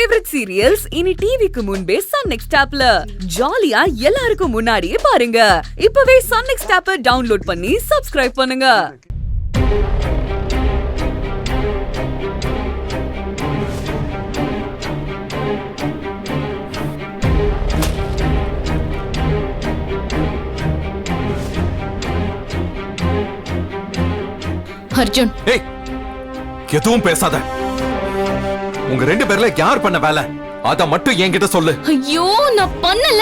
Favourite serials இனி டிவிக்கு முன்பே சன் நெக்ஸ்ட் ஆப்ல ஜாலியா எல்லாருக்கும் முன்னாடியே பாருங்க. இப்பவே சன் நெக்ஸ்ட் ஆப்பை டவுன்லோட் பண்ணி சப்ஸ்கிரைப் பண்ணுங்க. அர்ஜுன், எதுவும் பேசாத. உங்க ரெண்டு பேர்ல யார் பண்ண வேலை அத மட்டும் என்கிட்ட சொல்லு. ஐயோ, நான் பண்ணல.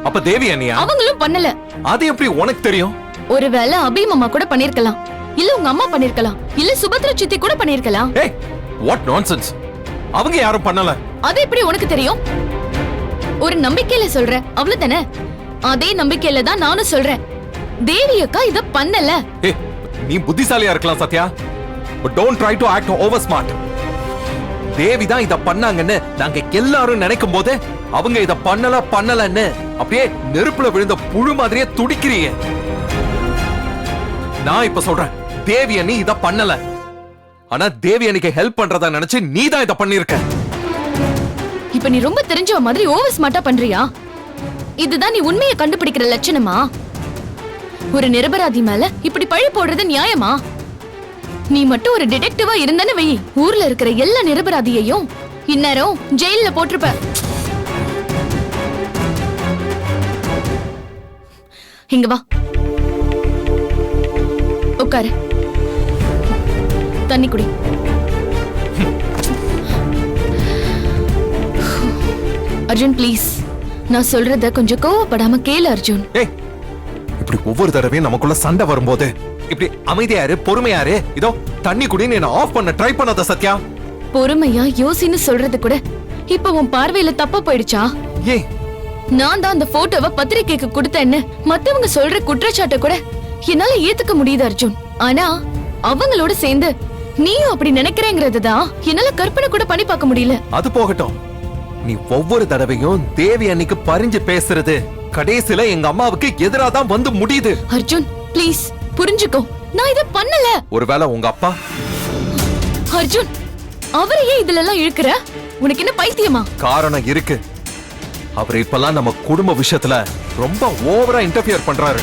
அப்ப தேவி அண்ணியா? அவங்களும் பண்ணல. அது எப்படி உனக்கு தெரியும்? ஒருவேளை அபி மாமா கூட பண்ணிருக்கலாம், இல்ல உங்க அம்மா பண்ணிருக்கலாம், இல்ல சுபத்ரா சித்தி கூட பண்ணிருக்கலாம். ஏய், வாட் நான்சென்ஸ். அவங்க யாரும் பண்ணல. அது எப்படி உனக்கு தெரியும்? ஒரு நம்பிக்கையில சொல்றேன், அவ்வளவுதானே. அதே நம்பிக்கையில தான் நானும் சொல்றேன். தேவி அக்கா இத பண்ணல. ஏய், நீ புத்திசாலியா இருக்கலாம் Sathya, but don't try to act over smart. தேவி தான் இத பண்ணாங்கன்னு நாங்க எல்லாரும் நினைக்கும் போது அவங்க இத பண்ணலன்னு அப்படியே நெருப்புல விழுந்த புழு மாதிரியே துடிக்கிறீங்க. நான் இப்ப சொல்றேன், தேவி அண்ணி இத பண்ணல. ஆனா தேவி அண்ணிக்கு ஹெல்ப் பண்றதா நினைச்சு நீ தான் இத பண்ணிருக்க. இப்ப நீ ரொம்ப தெரிஞ்சவ மாதிரி ஓவர் ஸ்மார்ட்டா பண்றியா? இதுதான் நீ உண்மையை கண்டுபிடிக்கிற லட்சணமா? ஒரு நிரபராதி மேல இப்படி பழி போடுறது நியாயமா? நீ மட்டும் ஒரு டிடெக்டிவா இருந்தன்னு வை, ஊர்ல இருக்கிற எல்லா நிரபராதியையும் இந்நேரம் ஜெயில போட்டிருப்ப. இங்க வா, உட்காரு, தண்ணி குடி. அர்ஜுன் ப்ளீஸ், நான் சொல்றத கொஞ்சம் கோவப்படாம கேளு அர்ஜுன். இப்படி ஒவ்வொரு தடவையும் நமக்குள்ள சண்டை வரும்போது இப்படி அமைதியாரு, பொறுமையாரு, இதோ தண்ணி குடின்னு என்ன ஆஃப் பண்ண ட்ரை பண்ணாத சத்யா. பொறுமையா யோசின்னு சொல்றது கூட இப்ப உன் பார்வையில தப்பா போயிடுச்சா? ஏய், நான் தான் அந்த போட்டோவை பத்திரிக்கைக்கு கொடுத்தேன்னு மத்தவங்க சொல்ற குற்றச்சாட்டை கூட என்னால ஏத்துக்க முடியுது அர்ஜுன். ஆனா அவங்களோட சேர்ந்து நீயும் அப்படி நினைக்கிறேங்கிறது தான் என்னால கற்பனை கூட பண்ணி பார்க்க முடியல. அது போகட்டும், நீ ஒவ்வொரு தடவையும் தேவி அன்னைக்கு பறிஞ்சு பேசுறது கடைசியில எங்க அம்மாவுக்கு எதிராக தான் வந்து முடியுது. அர்ஜுன் ப்ளீஸ் புரிஞ்சுக்கோ, நான் இத பண்ணல. ஒருவேளை உங்க அப்பா? அர்ஜுன், அவரையே இதுல எல்லாம் இழுக்கிற? உனக்கு என்ன பைத்தியமா? காரணம் இருக்கு. அவர் இப்பெல்லாம் நம்ம குடும்ப விஷயத்துல ரொம்ப ஓவரா இன்டர்ஃபியர் பண்றாரு.